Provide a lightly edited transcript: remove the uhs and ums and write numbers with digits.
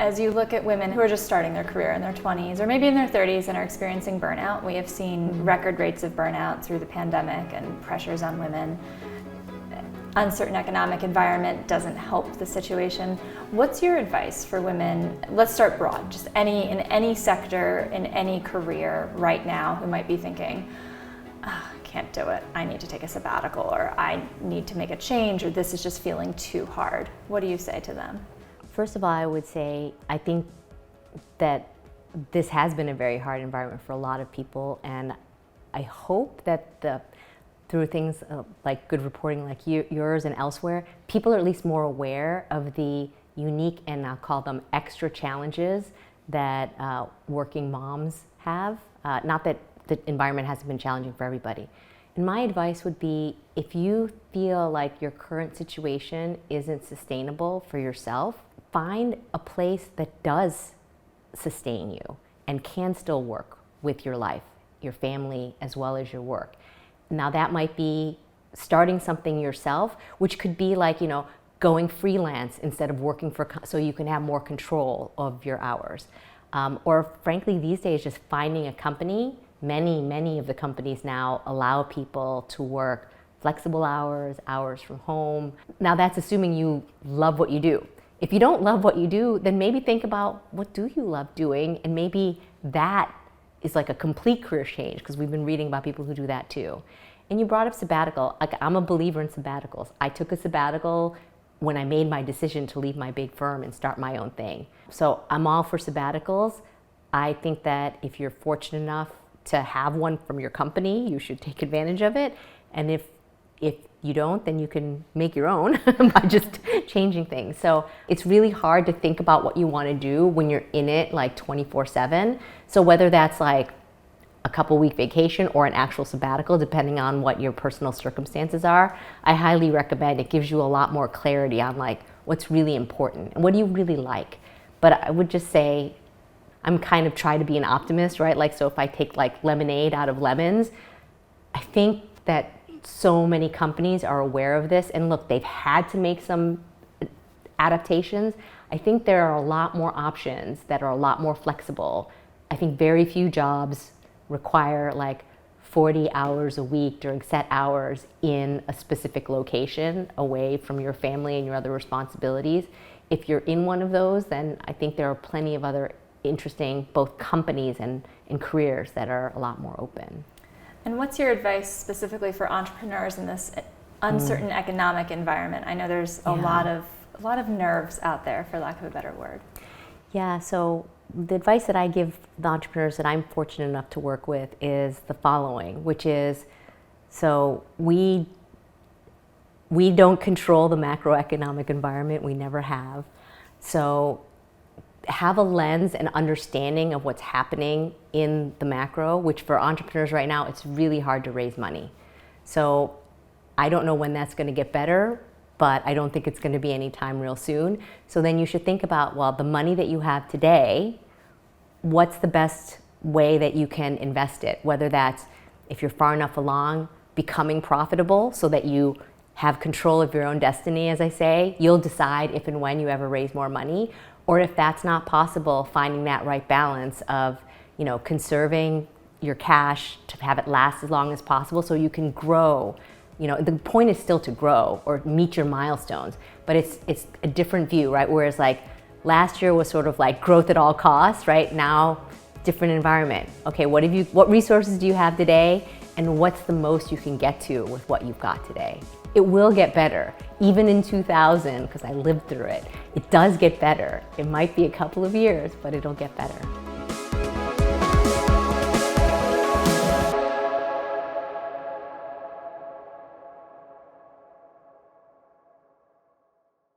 As you look at women who are just starting their career in their 20s or maybe in their 30s and are experiencing burnout, we have seen record rates of burnout through the pandemic and pressures on women. Uncertain economic environment doesn't help the situation. What's your advice for women? Let's start broad, just in any sector, in any career right now who might be thinking, oh, I can't do it, I need to take a sabbatical, or I need to make a change, or this is just feeling too hard. What do you say to them? First of all, I would say I think that this has been a very hard environment for a lot of people, and I hope that through things like good reporting like yours and elsewhere, people are at least more aware of the unique, and I'll call them extra challenges that working moms have. Not that the environment hasn't been challenging for everybody. And my advice would be, if you feel like your current situation isn't sustainable for yourself, find a place that does sustain you and can still work with your life, your family, as well as your work. Now that might be starting something yourself, which could be like, going freelance instead of working so you can have more control of your hours. Or frankly, these days, just finding a company. Many of the companies now allow people to work flexible hours from home. Now that's assuming you love what you do. If you don't love what you do, then maybe think about, what do you love doing? And maybe that is like a complete career change, because we've been reading about people who do that too. And you brought up sabbatical. Like, I'm a believer in sabbaticals. I took a sabbatical when I made my decision to leave my big firm and start my own thing. So I'm all for sabbaticals. I think that if you're fortunate enough to have one from your company, you should take advantage of it. And if you don't, then you can make your own by just changing things. So it's really hard to think about what you want to do when you're in it like 24/7. So whether that's like a couple-week vacation or an actual sabbatical, depending on what your personal circumstances are, I highly recommend. It gives you a lot more clarity on like what's really important and what do you really like. But I would just say, I'm kind of trying to be an optimist, right? Like, so if I take like lemonade out of lemons, I think that so many companies are aware of this, and look, they've had to make some adaptations. I think there are a lot more options that are a lot more flexible. I think very few jobs require like 40 hours a week during set hours in a specific location away from your family and your other responsibilities. If you're in one of those, then I think there are plenty of other interesting both companies and careers that are a lot more open. And what's your advice specifically for entrepreneurs in this uncertain economic environment? I know there's a lot of nerves out there, for lack of a better word. Yeah, so the advice that I give the entrepreneurs that I'm fortunate enough to work with is the following, which is, so we don't control the macroeconomic environment, we never have. So have a lens and understanding of what's happening in the macro, which for entrepreneurs right now, it's really hard to raise money. So I don't know when that's going to get better, but I don't think it's going to be anytime real soon. So then you should think about, well, the money that you have today, what's the best way that you can invest it? Whether that's, if you're far enough along, becoming profitable so that you have control of your own destiny, as I say. You'll decide if and when you ever raise more money. Or if that's not possible, finding that right balance of, conserving your cash to have it last as long as possible so you can grow. The point is still to grow or meet your milestones, but it's a different view, right? Whereas like last year was sort of like growth at all costs, right? Now, different environment. Okay, what resources do you have today, and what's the most you can get to with what you've got today? It will get better. Even in 2000, because I lived through it, it does get better. It might be a couple of years, but it'll get better.